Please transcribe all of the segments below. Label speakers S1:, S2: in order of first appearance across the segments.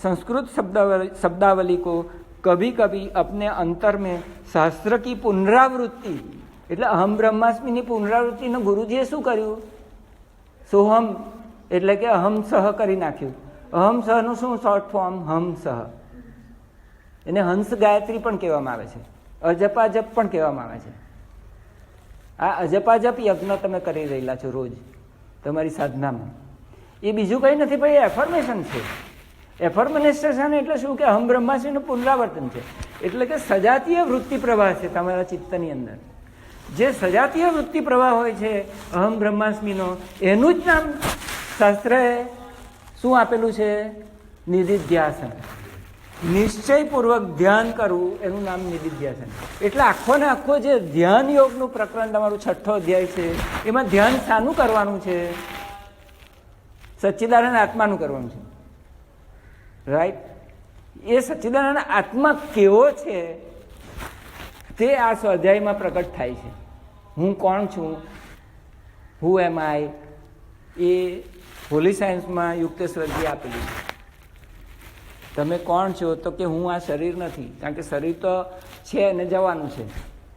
S1: संस्कृत शब्दावली को कभी कभी अपने अंतर में शास्त्र की पुनरावृत्ति એટલે અહમ બ્રહ્માસ્મિની પુનરાવૃત્તિનો ગુરુજીએ શું કર્યું? સોહમ એટલે કે અહમ સહ કરી નાખ્યું. અહમ સહનું શું શોર્ટ ફોર્મ? હંસ. એને હંસ ગાયત્રી પણ કહેવામાં આવે છે, અજપાજપ પણ કહેવામાં આવે છે. આ અજપાજપ યજ્ઞ તમે કરી રહેલા છો રોજ તમારી સાધનામાં, એ બીજું કંઈ નથી ભાઈ, એફર્મેશન છે. એફર્મેશન એટલે શું કે અહમ બ્રહ્માસ્મિનું પુનરાવર્તન છે. એટલે કે સજાતીય વૃત્તિ પ્રવાહ છે તમારા ચિત્તની અંદર. જે સજાતીય વૃત્તિ પ્રવાહ હોય છે અહમ બ્રહ્માસ્મિનો, એનું જ નામ શાસ્ત્રએ શું આપેલું છે? નિધિધ્યાસન. નિશ્ચયપૂર્વક ધ્યાન કરવું એનું નામ નિધિધ્યાસન. એટલે આખો ને આખો જે ધ્યાન યોગનું પ્રકરણ તમારું 6ઠ્ઠો અધ્યાય છે, એમાં ધ્યાન શાનું કરવાનું છે? સચ્ચિદાનંદ આત્માનું કરવાનું છે. રાઈટ? એ સચ્ચિદાનંદ આત્મા કેવો છે તે આ સ્વાધ્યાયમાં પ્રકટ થાય છે. હું કોણ છું? હુ એમ આઈ? એ હોલી સાયન્સમાં યુક્તેશ્વરજી આપેલું છે. તમે કોણ છો? તો કે હું આ શરીર નથી, કારણ કે શરીર તો છે અને જવાનું છે.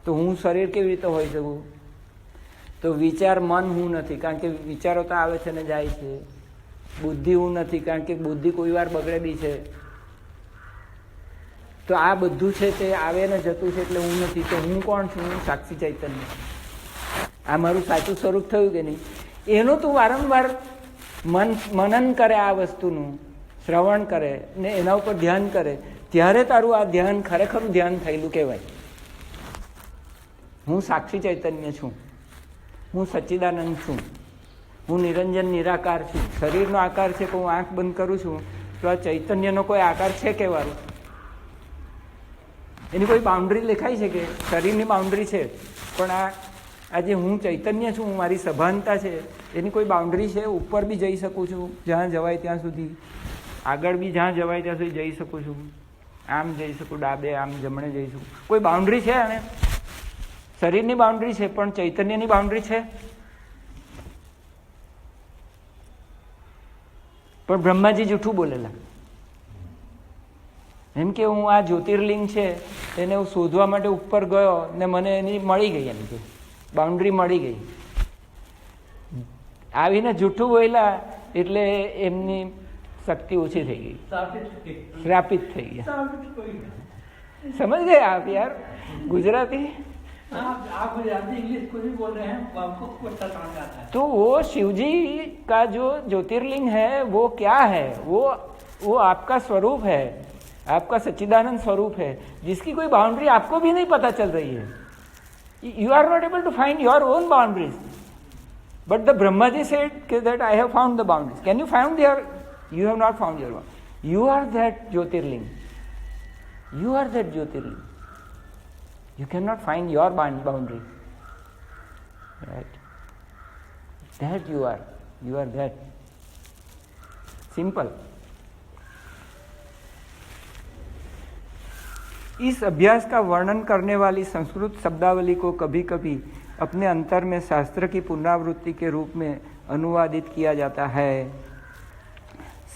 S1: તો હું શરીર કેવી રીતે હોઈ શકું? તો વિચાર મન હું નથી, કારણ કે વિચારો તો આવે છે ને જાય છે. બુદ્ધિ હું નથી, કારણ કે બુદ્ધિ કોઈ વાર બગડેલી છે. તો આ બધું છે તે આવે ને જતું છે, એટલે હું નથી. તો હું કોણ છું? હું સાક્ષી ચૈતન્ય. આ મારું સાચું સ્વરૂપ થયું કે નહીં? એનું તું વારંવાર મનન કરે, આ વસ્તુનું શ્રવણ કરે ને એના ઉપર ધ્યાન કરે, ત્યારે તારું આ ધ્યાન ખરેખર ધ્યાન થયેલું કહેવાય. હું સાક્ષી ચૈતન્ય છું, હું સચ્ચિદાનંદ છું, હું નિરંજન નિરાકાર છું. શરીરનો આકાર છે કે હું આંખ બંધ કરું છું, તો આ ચૈતન્યનો કોઈ આકાર છે કહેવાનું? એની કોઈ બાઉન્ડ્રી લેખાય છે કે? શરીરની બાઉન્ડ્રી છે, પણ આજે હું ચૈતન્ય છું, મારી સભાનતા છે, એની કોઈ બાઉન્ડ્રી છે? ઉપર બી જઈ શકું છું જ્યાં જવાય ત્યાં સુધી, આગળ બી જ્યાં જવાય ત્યાં સુધી જઈ શકું છું, આમ જઈ શકું, ડાબે આમ જમણે જઈ શકું. કોઈ બાઉન્ડ્રી છે? અને શરીરની બાઉન્ડ્રી છે, પણ ચૈતન્યની બાઉન્ડ્રી છે? પણ બ્રહ્માજી જૂઠું બોલેલા. એમ કે હું આ જ્યોતિર્લિંગ છે એને હું શોધવા માટે ઉપર ગયો ને મને એની મળી ગઈ, એમ કે બાઉન્ડ્રી મળી ગઈ. આવીને જૂઠું બોલ્યા એટલે એમની શક્તિ ઓછી થઈ ગઈ, શ્રાપિત થઈ ગયા. સમજ गए आप यार गुजराती?
S2: आप गुजराती इंग्लिश कुछ भी बोल रहे हैं, आपको कुछ समझ आता है.
S1: तो वो शिवजी का जो ज्योतिर्लिंग है वो क्या है? वो आपका स्वरूप है, आपका सच्चिदानंद स्वरूप है, जिसकी कोई बाउंड्री आपको भी नहीं पता चल रही है. You are not able to find your own boundaries. But the Brahmaji said that I have found the boundaries. Can you find your? You have not found your one. You are that Jyotirling. You are that Jyotirling. You cannot find your boundary. Right? That you are. You are that. Simple. इस अभ्यास का वर्णन करने वाली संस्कृत शब्दावली को कभी कभी अपने अंतर में शास्त्र की पुनरावृत्ति के रूप में अनुवादित किया जाता है.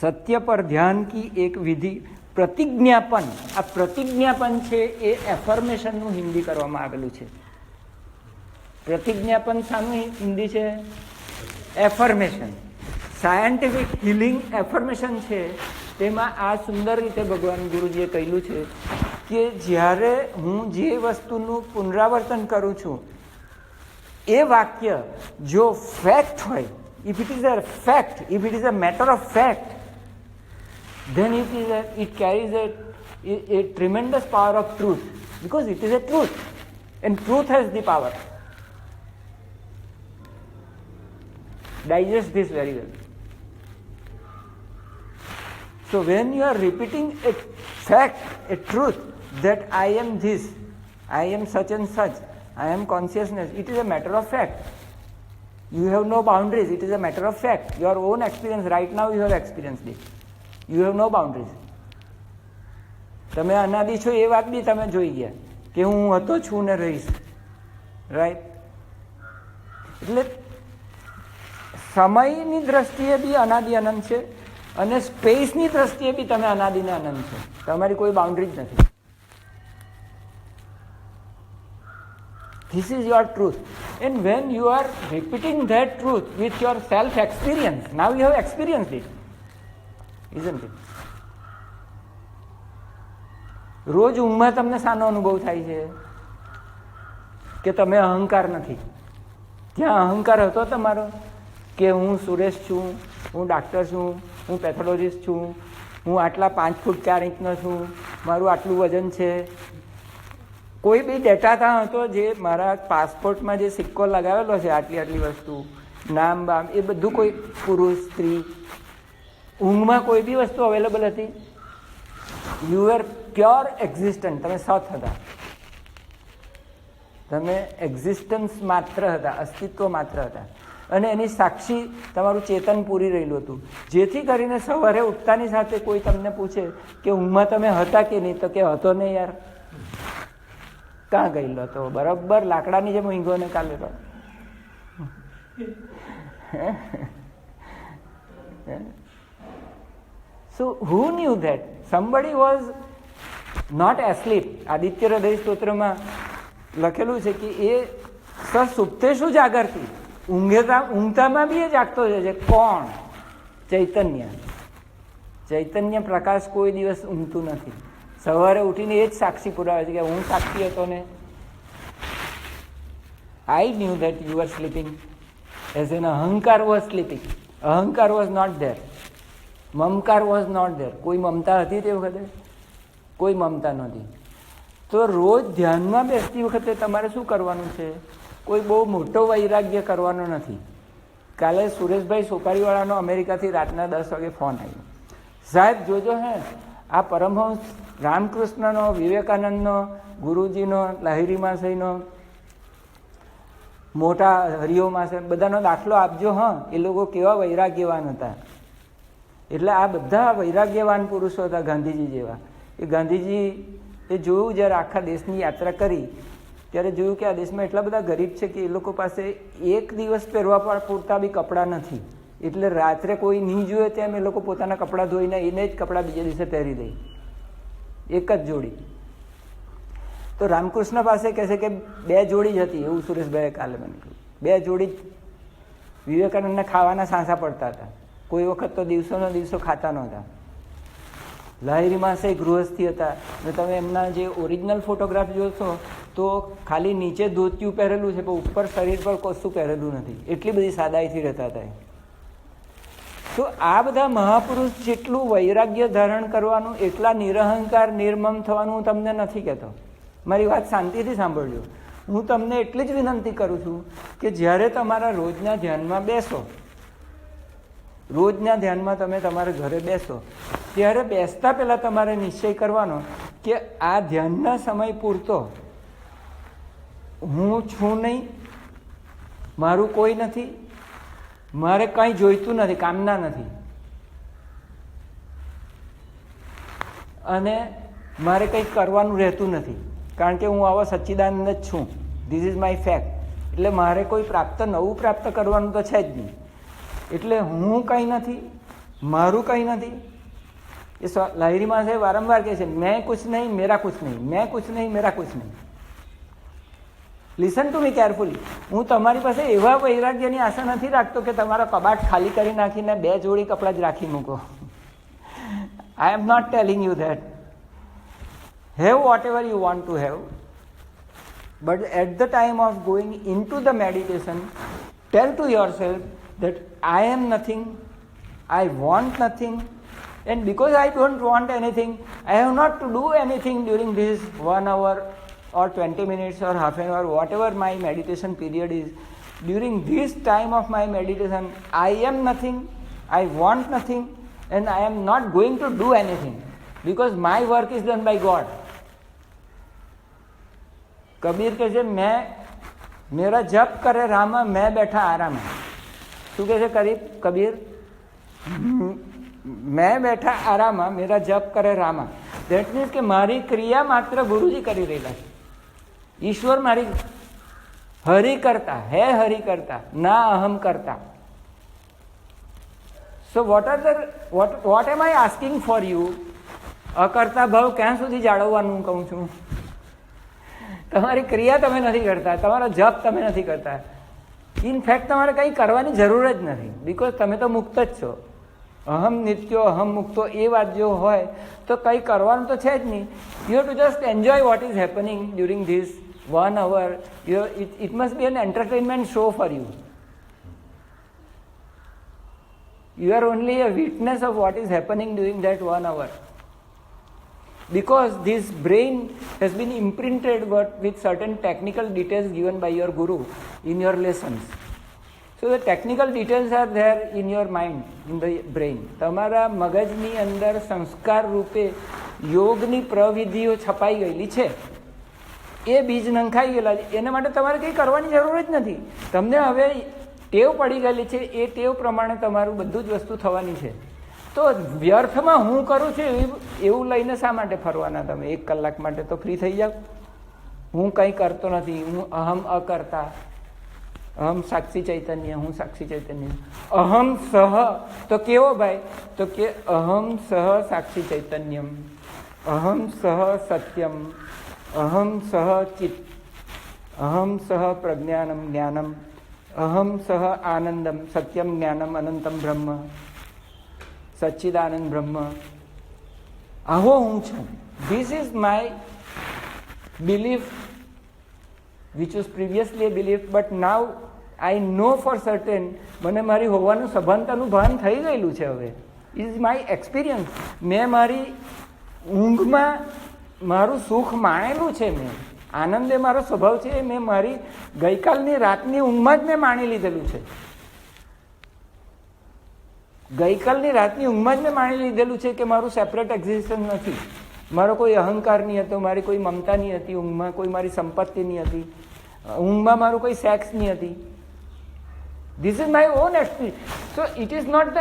S1: सत्य पर ध्यान की एक विधि प्रतिज्ञापन. आ प्रतिज्ञापन છે એ એફર્મેશનનું હિન્દી કરવામાં આવેલું છે. प्रतिज्ञापन શાનું હિન્દી છે? એફર્મેશન. સાયન્ટિફિક હિલિંગ એફર્મેશન છે, તેમાં આ સુંદર રીતે ભગવાન ગુરુજીએ કહેલું છે કે જ્યારે હું જે વસ્તુનું પુનરાવર્તન કરું છું એ વાક્ય જો ફેક્ટ હોય, if it is a fact, if it is a matter of fact, then it carries a tremendous power of truth, because it is a truth and truth has the power. Digest this very well. So when you are repeating a fact, a truth, that I am this, I am such and such, I am consciousness, it is a matter of fact. You have no boundaries, it is a matter of fact. Your own experience, right now you have experienced it. You have no boundaries. તમે અનાદિ છો એ વાત બી તમે જોઈ ગયા કે હું હતો છું ને રહીશ. રાઈટ? એટલે સમયની દ્રષ્ટિએ બી અનાદિ અનંત છે, અને સ્પેસની દ્રષ્ટિએ બી તમે અનાદિને અનંત છો. તમારી કોઈ બાઉન્ડ્રી જ નથી. This is your truth. And when you are repeating that truth with your self-experience, now you have experienced it, isn't it? રોજ ઊંઘમાં તમને શાનો અનુભવ થાય છે કે તમે અહંકાર નથી. ત્યાં અહંકાર હતો તમારો કે હું સુરેશ છું, હું ડાક્ટર છું, હું પેથોલોજીસ્ટ છું, હું આટલા 5 ફૂટ 4 ઇંચનો છું, મારું આટલું વજન છે. કોઈ બી ડેટા ત્યાં હતો જે મારા પાસપોર્ટમાં જે સિક્કો લગાવેલો છે, આટલી આટલી વસ્તુ, નામ બામ, એ બધું કોઈ પુરુષ સ્ત્રી, ઊંઘમાં કોઈ બી વસ્તુ અવેલેબલ હતી? You are pure existent. તમે સત હતા, તમે એક્ઝિસ્ટન્સ માત્ર હતા, અસ્તિત્વ માત્ર હતા. અને એની સાક્ષી તમારું ચેતન પૂરી રહેલું હતું. જેથી કરીને સવારે ઉઠતાની સાથે કોઈ તમને પૂછે કે ઊંઘમાં તમે હતા કે નહીં, તો કે હતો ને યાર, ક્યાં ગયેલો તો? બરાબર લાકડાની જેમ ઊંઘો ને કાલે તો. So who knew that? Somebody was not asleep. Aditya હૃદય સ્તોત્રમાં લખેલું છે કે એ સસુપ્તેષુ જાગરતી, ઊંઘતામાં બી એ જાગતો છે. કોણ? ચૈતન્ય. ચૈતન્ય પ્રકાશ કોઈ દિવસ ઊંઘતું નથી. સવારે ઉઠીને એ જ સાક્ષી પુરાવે છે કે હું સાક્ષી હતો ને. I knew that you were sleeping, as in અહંકાર was sleeping. અહંકાર was not there. મમકાર was not there. કોઈ મમતા હતી તે વખતે? કોઈ મમતા નહોતી. તો રોજ ધ્યાનમાં બેસતી વખતે તમારે શું કરવાનું છે? કોઈ બહુ મોટો વૈરાગ્ય કરવાનો નથી. કાલે સુરેશભાઈ સોપારીવાળાનો અમેરિકાથી રાતના 10 વાગે ફોન આવ્યો. સાહેબ જોજો હે, આ પરમહંસ રામકૃષ્ણનો, વિવેકાનંદનો, ગુરુજીનો, લાહિરી માસઈનો, મોટા હરિઓ માસે બધાનો દાખલો આપજો. હા, એ લોકો કેવા વૈરાગ્યવાન હતા. એટલે આ બધા વૈરાગ્યવાન પુરુષો હતા, ગાંધીજી જેવા. એ ગાંધીજી એ જોયું, જ્યારે આખા દેશની યાત્રા કરી ત્યારે જોયું કે આ દેશમાં એટલા બધા ગરીબ છે કે એ લોકો પાસે એક દિવસ પહેરવા પૂરતા બી કપડાં નથી. એટલે રાત્રે કોઈ નહીં જોઈએ તેમ એ લોકો પોતાના કપડાં ધોઈને એને જ કપડાં બીજા દિવસે પહેરી દે, એક જ જોડી. તો રામકૃષ્ણ પાસે કહે છે કે 2 જોડી જ હતી, એવું સુરેશભાઈએ કાલે મને કહ્યું. 2 જોડી જ. વિવેકાનંદને ખાવાના સાંસા પડતા હતા. કોઈ વખત તો દિવસોનો દિવસો ખાતા નહોતા. લાહિરી માસે ગૃહસ્થી હતા. અને તમે એમના જે ઓરિજિનલ ફોટોગ્રાફ જોશો તો ખાલી નીચે ધોતિયું પહેરેલું છે, પણ ઉપર શરીર પર કશું પહેરેલું નથી. એટલી બધી સાદાઈથી રહેતા હતા. તો આ બધા મહાપુરુષ જેટલું વૈરાગ્ય ધારણ કરવાનું, એટલા નિરહંકાર નિર્મમ થવાનું હું તમને નથી કહેતો. મારી વાત શાંતિથી સાંભળજો. હું તમને એટલી જ વિનંતી કરું છું કે જ્યારે તમારા રોજના ધ્યાનમાં બેસો, રોજના ધ્યાનમાં તમે તમારા ઘરે બેસો, ત્યારે બેસતા પહેલાં તમારે નિશ્ચય કરવાનો કે આ ધ્યાનના સમય પૂરતો હું છું નહીં, મારું કોઈ નથી, મારે કંઈ જોઈતું નથી, કામના નથી, અને મારે કંઈ કરવાનું રહેતું નથી. કારણ કે હું આવો સચ્ચિદાનંદ જ છું. This is my fact. એટલે મારે કોઈ નવું પ્રાપ્ત કરવાનું તો છે જ નહીં. એટલે હું કંઈ નથી, મારું કંઈ નથી. એ લાહિરી માસે વારંવાર કહે છે, મેં કુછ નહીં, મેરા કુછ નહીં, મેં કુછ નહીં, મેરા કુછ નહીં. Listen to me carefully. હું તમારી પાસે એવા વૈરાગ્યની આશા નથી રાખતો કે તમારા કબાટ ખાલી કરી નાખીને 2 જોડી કપડાં જ રાખી મૂકો. I am not telling you that. Have whatever you want to have, but at the time of going into the meditation, tell to yourself that I am nothing, I want nothing, and because I don't want anything, I have not to do anything during this 1 hour or 20 minutes or half an hour, whatever my meditation period is. During this time of my meditation, I am nothing, I want nothing, and I am not going to do anything, because my work is done by God. Kabir કહે છે, મેરા જપ કરે રામા, મેં બેઠા આરામ. શું કહે છે કબીર? મેં બેઠા આરામા, મેરા જપ કરે રામા. દેટ મીન્સ કે મારી ક્રિયા માત્ર ગુરુજી કરી રહેલા છે. ઈશ્વર મારી હરિ કરતા, હે હરિ કરતા, ના અહમ કરતા. So what am I asking for you? અકર્તા ભાવ ક્યાં સુધી જાળવવાનું કહું છું? તમારી ક્રિયા તમે નથી કરતા, તમારો જપ તમે નથી કરતા. ઇનફેક્ટ તમારે કંઈ કરવાની જરૂર જ નથી, બિકોઝ તમે તો મુક્ત જ છો. અહમ નિત્યો અહમ મુક્તો એ વાત જો હોય તો કંઈ કરવાનું તો છે જ નહીં. You have to just enjoy what is happening during this 1 hour. It must be an entertainment show for you. You are only a witness of what is happening during that 1 hour. Because this brain has been imprinted with certain technical details given by your guru in your lessons. So the technical details are there in your mind, in the brain. તમારા મગજની અંદર સંસ્કાર રૂપે યોગની પ્રવિધિઓ છપાઈ ગયેલી છે. એ બીજ નંખાઈ ગયેલા છે. એના માટે તમારે કંઈ કરવાની જરૂર જ નથી. તમને હવે ટેવ પડી ગયેલી છે, એ ટેવ પ્રમાણે તમારું બધું જ વસ્તુ થવાની છે. તો વ્યર્થમાં હું કરું છું એવું લઈને શા માટે ફરવાના તમે? 1 કલાક માટે તો ફ્રી થઈ જાઓ. હું કંઈ કરતો નથી, હું અહમ અકર્તા, અહમ સાક્ષી ચૈતન્ય, હું સાક્ષી ચૈતન્ય. અહમ સહ તો કેવો ભાઈ? તો કે અહમ સહ સાક્ષી ચૈતન્યમ, અહમ સહ સત્યમ, અહમ સહ ચિત્ત, અહમ સહ પ્રજ્ઞાનમ જ્ઞાનમ, અહમ સહ આનંદમ, સત્યમ જ્ઞાનમ અનંતમ બ્રહ્મ, સચ્ચિદાનંદ બ્રહ્મ. આવો હું છું. This is my belief which was previously a belief, but now I know for certain, મને મારી હોવાનું સભાનતાનું ભાન થઈ ગયેલું છે હવે. Is my experience. મેં મારી ઊંઘમાં મારું સુખ માણેલું છે. મેં આનંદ એ મારો સ્વભાવ છે. મેં મારી ગઈકાલની રાતની ઊંઘમાં જ મેં માણી લીધેલું છે. ગઈકાલની રાતની ઊંઘમાં જ મેં માણી લીધેલું છે કે મારું સેપરેટ એક્ઝિસ્ટન્સ નથી. મારો કોઈ અહંકાર નહીં હતો, મારી કોઈ મમતા નહીં હતી, ઊંઘમાં કોઈ મારી સંપત્તિ નહીં હતી, ઊંઘમાં મારું કોઈ સેક્સ નહીં હતી. This is my own experience. So it is not the,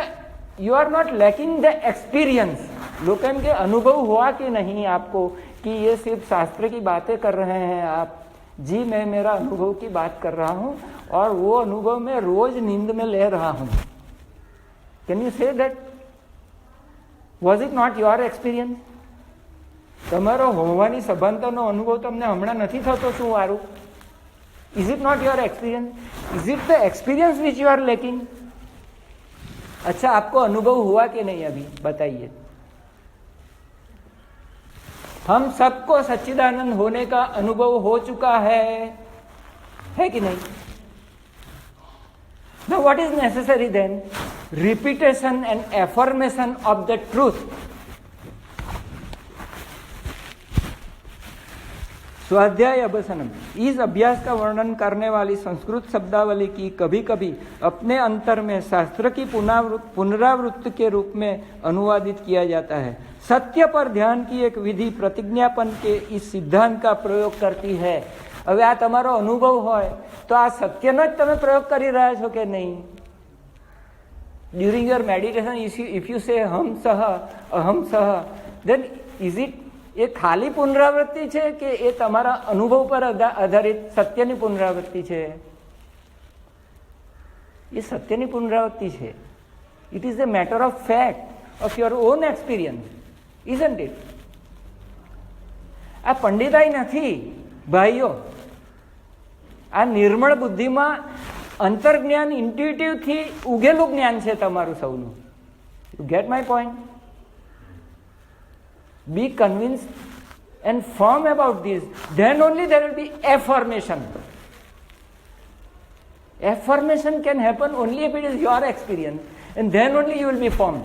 S1: you are not lacking the experience. लोग एम के अनुभव हुआ कि नहीं आपको कि ये सिर्फ शास्त्र की बातें कर रहे हैं आप? जी मैं मेरा अनुभव की बात कर रहा हूँ और वो अनुभव मैं रोज नींद में ले रहा हूँ. Can you say that? Was it not your experience? તમારો હોવાની સભાનતાનો અનુભવ તમને હમણાં નથી થતો શું વારું? Is it not your experience? Is it the experience which you are lacking? अच्छा आपको अनुभव हुआ कि नहीं अभी बताइए. हम सबको सच्चिदानंद होने का अनुभव हो चुका है कि नहीं? Now what is necessary then? Repetition and affirmation of the truth. स्वाध्याय अभ्यासनम. इस अभ्यास का वर्णन करने वाली संस्कृत शब्दावली की कभी कभी अपने अंतर में शास्त्र की पुनरावृत्ति के रूप में अनुवादित किया जाता है. सत्य पर ध्यान की एक विधि प्रतिज्ञापन के इस सिद्धांत का प्रयोग करती है. હવે આ તમારો અનુભવ હોય તો આ સત્યનો જ તમે પ્રયોગ કરી રહ્યા છો કે નહીં? During your meditation if you say હમ સહ અહમ સહ, દેન ઇઝ ઇટ એ ખાલી પુનરાવૃત્તિ છે કે એ તમારા અનુભવ પર આધારિત સત્યની પુનરાવૃત્તિ છે? એ સત્યની પુનરાવૃત્તિ છે. It is a matter of fact of your own experience, isn't it? આ પંડિતાઈ નથી ભાઈઓ. આ નિર્મળ બુદ્ધિમાં અંતર્જ્ઞાન ઇન્ટ્યુટિવથી ઉગેલું જ્ઞાન છે તમારું સૌનું. You get my point? Be convinced and firm about this. Then only there will be affirmation. Affirmation can happen only if it is your experience, and then only you will be firm.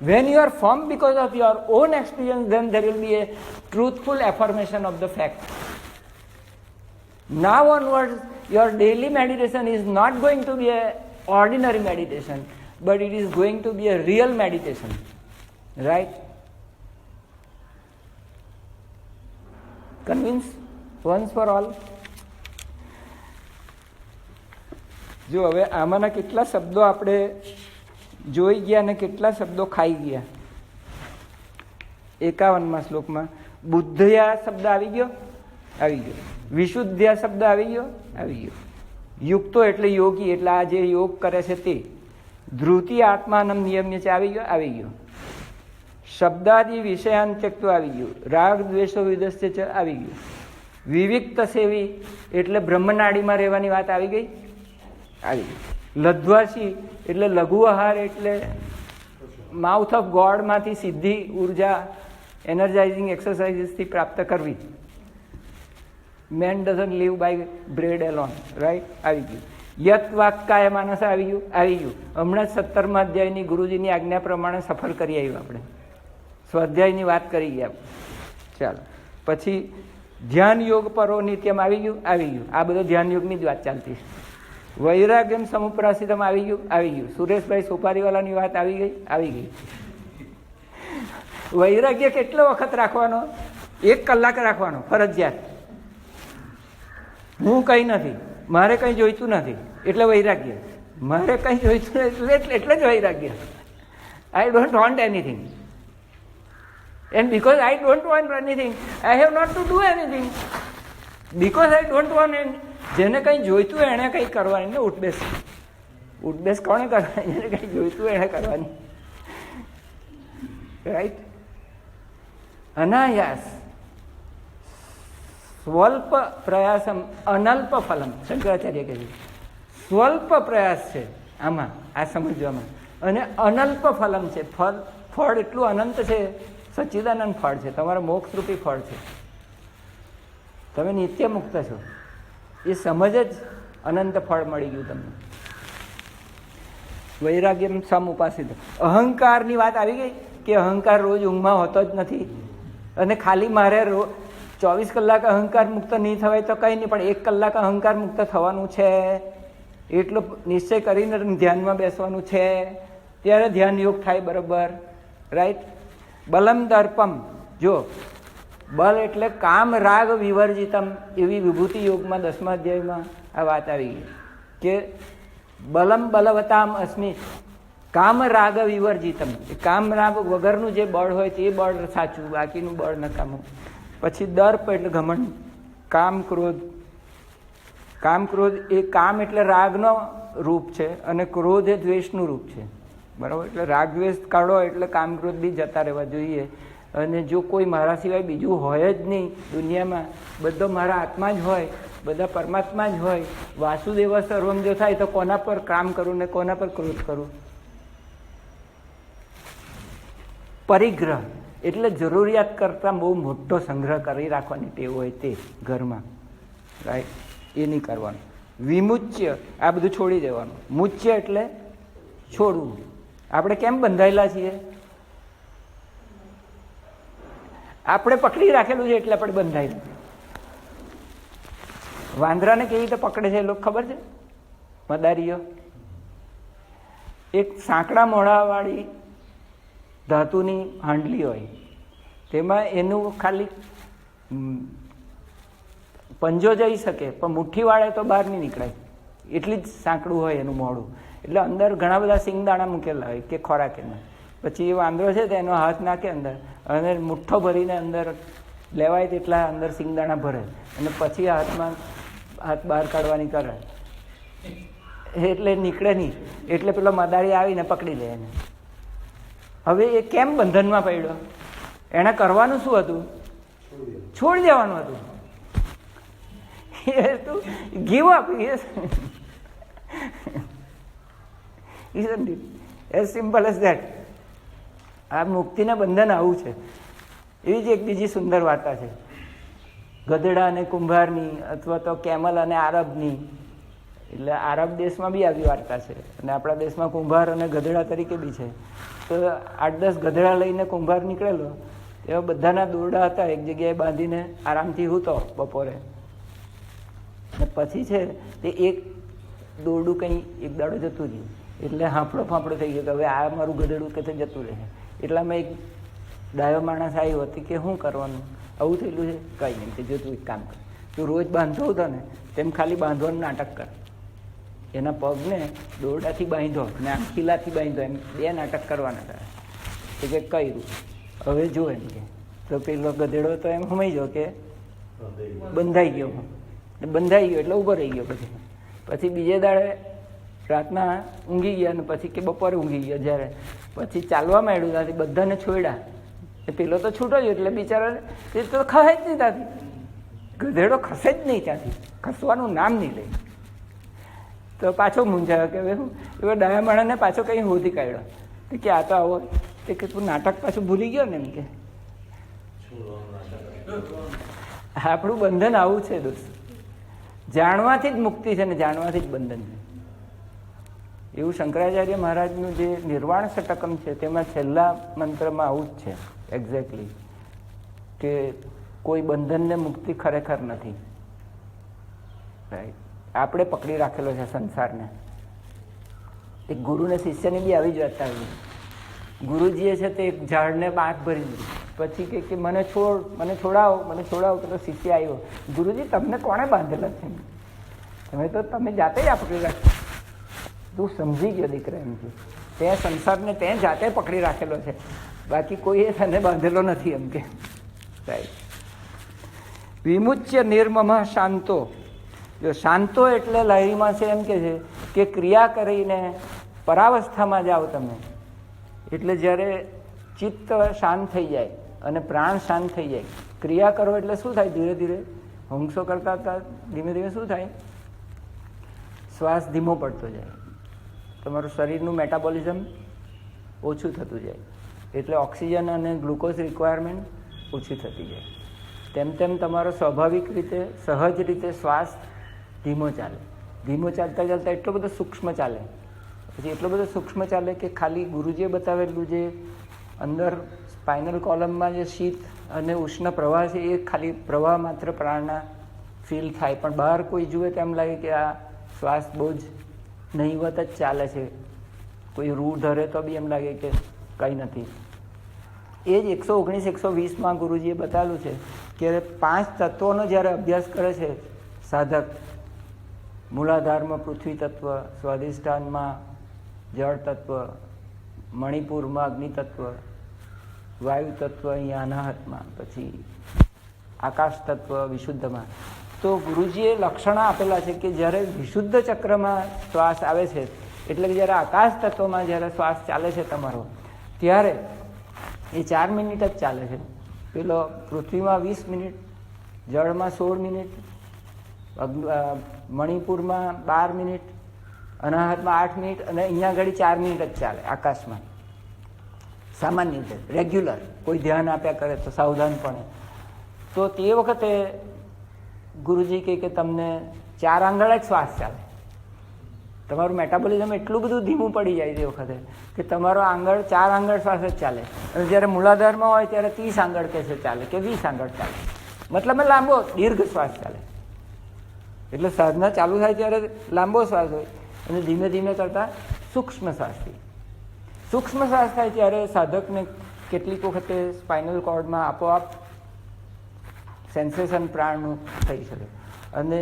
S1: When you are firm because of your own experience, then there will be a truthful affirmation of the fact. Now onwards, your daily meditation is not going to be an ordinary meditation, but it is going to be a real meditation. Right? Convince once for all. જો હવે આમાંના કેટલા શબ્દો આપણે જોઈ ગયા અને કેટલા શબ્દો ખાઈ ગયા. 51મા શ્લોકમાં બુદ્ધયા શબ્દ આવી ગયો. વિશુદ્ધ્યા શબ્દ આવી ગયો. યુક્તો એટલે યોગી, એટલે આ જે યોગ કરે છે તે. ધ્રુતિ આત્માનમ નિયમ્ય છે, આવી ગયો. શબ્દાદિ વિષયાન ત્યક્તો આવી ગયું. રાગ દ્વેષો વિદસ્ય છે, આવી ગયું. વિવિક્ત સેવી એટલે બ્રહ્મનાડીમાં રહેવાની વાત આવી ગઈ. લધ્વાસી એટલે લઘુ આહાર એટલે માઉથ ઓફ ગોડમાંથી સીધી ઉર્જા એનર્જાઇઝિંગ એક્સરસાઇઝથી પ્રાપ્ત કરવી. Man doesn't live by bread alone, right? આવી ગયું. યત વાક્કાય માનસ આવી ગયું. હમણાં જ 17મા અધ્યાયની ગુરુજીની આજ્ઞા પ્રમાણે સફર કરી આવ્યું આપણે. સ્વાધ્યાયની વાત કરી ગયા. ચાલો પછી ધ્યાન યોગ પરો નિત્યમ આવી ગયું. આ બધો ધ્યાન યોગની જ વાત ચાલતી છે. વૈરાગ્યમ સમુપ્રાસિતમ આવી ગયું. સુરેશભાઈ સોપારીવાલાની વાત આવી ગઈ. વૈરાગ્ય કેટલો વખત રાખવાનો? 1 કલાક રાખવાનો ફરજિયાત. હું કંઈ નથી, મારે કંઈ જોઈતું નથી એટલે વૈરાગ્ય. મારે કંઈ જોઈતું નથી એટલે જ વૈરાગ્ય. I don't want anything. And because I don't want anything, I have not to do anything. Because I don't want anything. જેને કંઈ જોઈતું હોય એણે કંઈ કરવાની ને ઉઠબેસ કોણે કરવાની? જેને કંઈ જોઈતું હોય એણે કરવાની, રાઈટ? અનાયાસ સ્વલ્પ પ્રયાસમ અનલ્પ ફલમ. શંકરાચાર્ય કહે છે સ્વલ્પ પ્રયાસ છે આમાં, આ સમજવામાં, અને અનલ્પ ફલમ છે. ફળ એટલું અનંત છે, સચ્ચિદાનંદ ફળ છે, તમારા મોક્ષરૂપી ફળ છે. તમે નિત્ય મુક્ત છો, એ સમજ જ અનંત ફળ મળી ગયું તમને. વૈરાગ્ય સમ ઉપાસિત. અહંકારની વાત આવી ગઈ કે અહંકાર રોજ ઊંઘમાં હોતો જ નથી, અને ખાલી મારે 24 કલાક અહંકાર મુક્ત નહીં થવાય તો કંઈ નહીં, પણ 1 કલાક અહંકાર મુક્ત થવાનું છે એટલો નિશ્ચય કરીને ધ્યાનમાં બેસવાનું છે, ત્યારે ધ્યાન યોગ થાય. બરાબર, રાઈટ? બલમ દર્પમ. જો બલ એટલે કામ રાગ વિવર્જિતમ, એવી વિભૂતિ યોગમાં 10મા અધ્યાયમાં આ વાત આવી ગઈ કે બલમ બલવતામ અસ્મિ, કામ રાગ વિવર્જિતમ. કામ રાગ વગરનું જે બળ હોય તે બળ સાચું, બાકીનું બળ નકામું. પછી દર્પ એટલે ઘમંડ. કામ ક્રોધ એ કામ એટલે રાગનો રૂપ છે અને ક્રોધ એ દ્વેષનું રૂપ છે. બરાબર? એટલે રાગ દ્વેષ કાઢો એટલે કામ ક્રોધ બી જતા રહેવા જોઈએ. અને જો કોઈ મારા સિવાય બીજું હોય જ નહીં દુનિયામાં, બધો મારા આત્મા જ હોય, બધા પરમાત્મા જ હોય, વાસુદેવ સર્વમ જો થાય તો કોના પર કામ કરું ને કોના પર ક્રોધ કરું? પરિગ્રહ એટલે જરૂરિયાત કરતાં બહુ મોટો સંગ્રહ કરી રાખવાની ટેવ હોય તે ઘરમાં, રાઈટ? એ નહીં કરવાનું. વિમુચ્ય, આ બધું છોડી દેવાનું. મુચ્ય એટલે છોડવું. આપણે કેમ બંધાયેલા છીએ? આપણે પકડી રાખેલું છે એટલે આપણે બંધાયેલા. વાંદરાને કેવી રીતે પકડે છે એ લોકો ખબર છે? મદારીઓ એક સાંકડા મોઢાવાળી ધાતુની હાંડલી હોય, તેમાં એનું ખાલી પંજો જઈ શકે પણ મુઠ્ઠી વાળે તો બહાર નહીં નીકળાય, એટલી જ સાંકડું હોય એનું મોઢું. એટલે અંદર ઘણા બધા સિંગદાણા મૂકેલા હોય કે ખોરાક એમાં. પછી એ વાંદરો છે તો એનો હાથ નાખે અંદર અને મુઠ્ઠો ભરીને અંદર લેવાય તેટલા અંદર સિંગદાણા ભરે અને પછી હાથ બહાર કાઢવાની કરે એટલે નીકળે નહીં. એટલે પેલો મદારી આવીને પકડી લે એને. હવે એ કેમ બંધનમાં પડ્યો? એણે કરવાનું શું હતું? છોડી દેવાનું હતું. Give up. As simple as that. આ મુક્તિના બંધન આવું છે. એવી જ એક બીજી સુંદર વાર્તા છે ગધેડા અને કુંભારની, અથવા તો કેમલ અને આરબની. એટલે આરબ દેશમાં બી આવી વાર્તા છે અને આપણા દેશમાં કુંભાર અને ગધેડા તરીકે બી છે. તો 8-10 ગધેડા લઈને કુંભાર નીકળેલો. એવા બધાના દોરડા હતા, એક જગ્યાએ બાંધીને આરામથી હૂતો બપોરે. પછી છે તે એક દોરડું કંઈ એક દાડો જતું રહ્યું એટલે હાંફળો ફાંફળો થઈ ગયો કે હવે આ મારું ગધેડું કે જતું રહે. એટલામાં એક ડાયો માણસ આવ્યો હતો કે શું કરવાનું, આવું થયેલું છે, કંઈ નહીં, કે જો તું એક કામ કર, તું રોજ બાંધતો હતો ને તેમ ખાલી બાંધવાનું નાટક કર. એના પગને દોરડાથી બાંધો ને આમ ખીલાથી બાંધો, એમ 2 નાટક કરવાના હતા. તો કે કર્યું. હવે જો એમ કે તો પેલો ગધેડો તો એમ સમજી ગયો કે બંધાઈ ગયો એટલે ઊભો રહી ગયો. પછી બીજે દાડે રાતના ઊંઘી ગયા ને પછી કે બપોરે ઊંઘી ગયા જ્યારે પછી ચાલવા માંડ્યું ત્યાંથી બધાને છોડ્યા. એ પેલો તો છૂટો જ એટલે બિચારા એ તો ખસે જ નહીં ત્યાંથી, ગધેડો ખસે જ નહીં ત્યાંથી, ખસવાનું નામ નહીં લે. તો પાછો મૂંઝાયો કે હવે હું એવો ડાયા માણસને પાછો કંઈ શોધી કાઢ્યો કે આ તો આવો કે તું નાટક પાછું ભૂલી ગયો ને એમ કે આપણું બંધન આવું છે દોસ્ત, જાણવાથી જ મુક્તિ છે ને જાણવાથી જ બંધન છે. એવું શંકરાચાર્ય મહારાજનું જે નિર્વાણ ષટકમ છે તેમાં છેલ્લા મંત્રમાં આવું જ છે એક્ઝેક્ટલી કે કોઈ બંધનને મુક્તિ ખરેખર નથી. રાઈટ, આપણે પકડી રાખેલો છે સંસારને. એક ગુરુને શિષ્યની બી આવી જ વાત આવી. ગુરુજીએ છે તે એક ઝાડને આંખ ભરી દીધી, પછી કે મને છોડાવો. પેલો શિષ્ય આવ્યો, ગુરુજી તમને કોણે બાંધેલા છે? તમે જાતે જ આ પકડી રાખો. તું સમજી ગયો દીકરા એમ કે તે સંસારને તે જાતે પકડી રાખેલો છે, બાકી કોઈએ તને બાંધેલો નથી એમ કે. રાઈટ. વિમુચ્ય નિર્મમ શાંતો. જો શાંતો એટલે લહેરીમાં છે એમ કે છે કે ક્રિયા કરીને પરાવસ્થામાં જાઓ તમે. એટલે જ્યારે ચિત્ત શાંત થઈ જાય અને પ્રાણ શાંત થઈ જાય, ક્રિયા કરો એટલે શું થાય? ધીરે ધીરે હંસો કરતા ધીમે ધીમે શું થાય? શ્વાસ ધીમો પડતો જાય, તમારું શરીરનું મેટાબોલિઝમ ઓછું થતું જાય, એટલે ઓક્સિજન અને ગ્લુકોઝ રિક્વાયરમેન્ટ ઓછી થતી જાય. તેમ તેમ તમારો સ્વાભાવિક રીતે સહજ રીતે શ્વાસ ધીમો ચાલે. ધીમો ચાલતા ચાલતા એટલો બધો સૂક્ષ્મ ચાલે, પછી એટલો બધો સૂક્ષ્મ ચાલે કે ખાલી ગુરુજીએ બતાવેલું જે અંદર સ્પાઇનલ કોલમમાં જે શીત અને ઉષ્ણ પ્રવાહ છે એ ખાલી પ્રવાહ માત્ર પ્રાણના ફીલ થાય, પણ બહાર કોઈ જુએ તો એમ લાગે કે આ શ્વાસ બહુ જ નહીવત જ ચાલે છે. કોઈ રૂ ધરે તો બી એમ લાગે કે કંઈ નથી. એ જ 119-120માં ગુરુજીએ બતાવેલું છે કે 5 તત્વોનો જ્યારે અભ્યાસ કરે છે સાધક, મૂલાધારમાં પૃથ્વી તત્વ, સ્વાધિષ્ઠાનમાં જળ તત્વ, મણિપુરમાં અગ્નિ તત્વ, વાયુ તત્વ અહીંયા અનાહતમાં, પછી આકાશ તત્વ વિશુદ્ધમાં. તો ગુરુજીએ લક્ષણો આપેલા છે કે જ્યારે વિશુદ્ધ ચક્રમાં શ્વાસ આવે છે, એટલે કે જ્યારે આકાશ તત્વમાં જ્યારે શ્વાસ ચાલે છે તમારો, ત્યારે એ 4 મિનિટ જ ચાલે છે. પેલો પૃથ્વીમાં 20 મિનિટ, જળમાં 16 મિનિટ, મણિપુરમાં 12 મિનિટ, અનાહતમાં 8 મિનિટ, અને અહીંયા આગળ 4 મિનિટ જ ચાલે આકાશમાં. સામાન્ય રીતે રેગ્યુલર, કોઈ ધ્યાન આપ્યા કરે તો સાવધાનપણે. તો તે વખતે ગુરુજી કહે કે તમને 4 આંગળ જ શ્વાસ ચાલે. તમારું મેટાબોલિઝમ એટલું બધું ધીમું પડી જાય તે વખતે કે તમારો 4 આંગળ શ્વાસ જ ચાલે. અને જ્યારે મૂલાધારમાં હોય ત્યારે 30 આંગળ કે છે ચાલે કે 20 આંગળ ચાલે, મતલબ લાંબો દીર્ઘ શ્વાસ ચાલે. એટલે સાધના ચાલુ થાય ત્યારે લાંબો શ્વાસ હોય અને ધીમે ધીમે કરતાં સૂક્ષ્મ શ્વાસથી. સૂક્ષ્મ શ્વાસ થાય ત્યારે સાધકને કેટલીક વખતે સ્પાઇનલ કોર્ડમાં આપોઆપ સેન્સેશન પ્રાણનું થઈ શકે. અને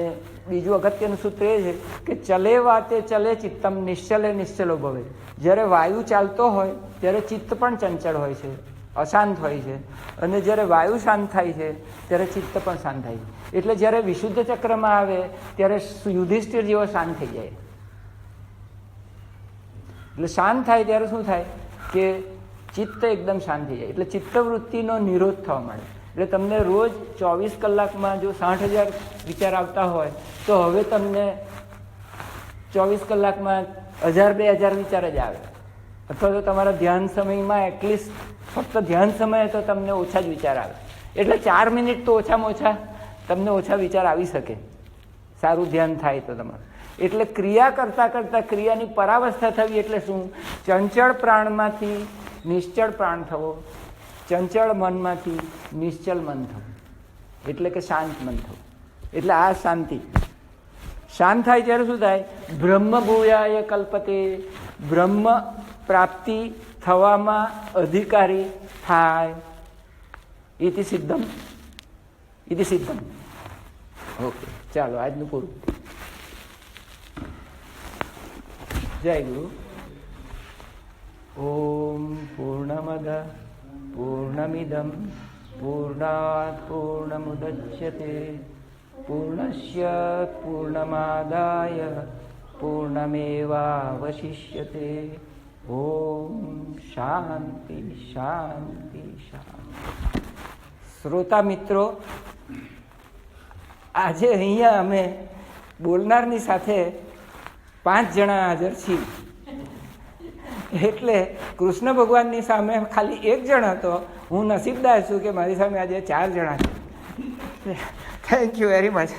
S1: બીજું અગત્યનું સૂત્ર એ છે કે ચલે વાતે ચલે ચિત્તમ નિશ્ચલે નિશ્ચલો ભવે. જ્યારે વાયુ ચાલતો હોય ત્યારે ચિત્ત પણ ચંચળ હોય છે, અશાંત હોય છે, અને જ્યારે વાયુ શાંત થાય છે ત્યારે ચિત્ત પણ શાંત થાય છે. એટલે જ્યારે વિશુદ્ધ ચક્રમાં આવે ત્યારે યુધિષ્ઠિર જેવો શાંત થઈ જાય. એટલે શાંત થાય ત્યારે શું થાય કે ચિત્ત એકદમ શાંત થઈ જાય, એટલે ચિત્તવૃત્તિનો નિરોધ થવા માંડે. એટલે તમને રોજ 24 કલાકમાં જો 60,000 વિચાર આવતા હોય તો હવે તમને 24 કલાકમાં 1000-2000 વિચાર જ આવે. અથવા તો તમારા ધ્યાન સમયમાં એટલીસ્ટ ફક્ત ધ્યાન સમયે તો તમને ઓછા જ વિચાર આવે. એટલે 4 મિનિટ તો ઓછામાં ઓછા તમને ઓછા વિચાર આવી શકે, સારું ધ્યાન થાય તો તમારું. એટલે ક્રિયા કરતાં કરતાં ક્રિયાની પરાવસ્થા થવી એટલે શું? ચંચળ પ્રાણમાંથી નિશ્ચળ પ્રાણ થવો, ચંચળ મનમાંથી નિશ્ચલ મન થવું, એટલે કે શાંત મન થવું. એટલે આ શાંતિ. શાંત થાય ત્યારે શું થાય? બ્રહ્મ ભૂયાય કલ્પતે, બ્રહ્મ પ્રાપ્તિ થવામાં અધિકારી થાય. ઇતિ સિદ્ધમ. ઓકે, ચાલો આજનું પૂરું. જય ગુરુ. ઓમ પૂર્ણમદ પૂર્ણમિદમ પૂર્ણાત પૂર્ણમુદચ્યતે પૂર્ણસ્ય પૂર્ણમાદાય પૂર્ણમેવાવશિષ્યતે. ઓમ શાંતિ શાંતિ શાંતિ. શ્રોતા મિત્રો, આજે અહીંયા અમે બોલનારની સાથે 5 જણા હાજર છીએ. એટલે કૃષ્ણ ભગવાનની સામે ખાલી 1 જણ હતો. હું નસીબદાર છું કે મારી સામે આજે 4 જણા છે. Thank you very much.